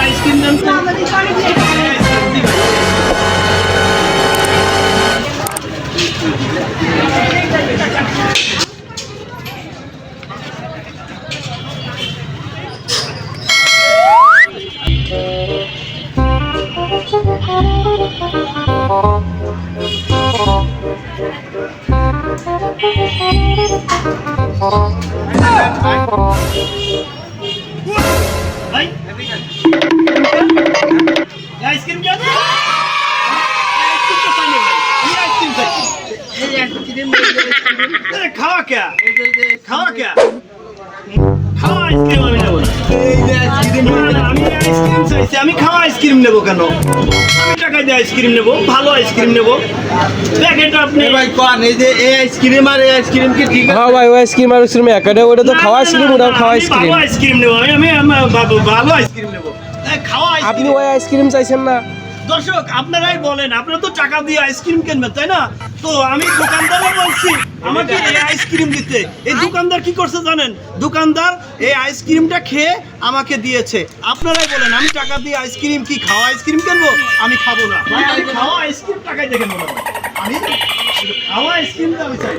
Ice cream দেন তো। ভাই ice cream কেন? খাওয়া কে? খাওয়া কে? খাওয়া আইসক্রিম আমি নেবো না। আমি আইসক্রিম চাইছি, আমি খাওয়া আইসক্রিম নেবো কেন? আমি টাকা দিয়ে আইসক্রিম নেবো, ভালো আইসক্রিম নেবো। প্যাকেট আপনি ভাই কোন এই যে এই আইসক্রিম আর এই আইসক্রিম কি ঠিক আছে? হ্যাঁ ভাই, ওই আইসক্রিম আর আইসক্রিম একটা, ওটা তো খাওয়া আইসক্রিম, ওটাও খাওয়া আমি আইসক্রিম। ভালো আইসক্রিম নেবো, ভালো আইসক্রিম নেবো। খাওয়া আপনি আইসক্রিম। ওই আইসক্রিম চাইছেন না? দর্শক আপনারাই বলেন, আপনারা তো টাকা দিয়ে আইসক্রিম কিনবেন তাই না? তো আমি দোকানদারে বলছি আমাকে এই আইসক্রিম দিতে। এই দোকানদার কি করছে জানেন? দোকানদার এই আইসক্রিমটা খেয়ে আমাকে দিয়েছে। আপনারাই বলেন, আমি টাকা দিয়ে আইসক্রিম কি খাওয়া আইসক্রিম কিনবো? আমি খাবো না। আমি খাওয়া আইসক্রিম টাকায় দেখে নেবো। আমি খাওয়া আইসক্রিমটা আমি চাই।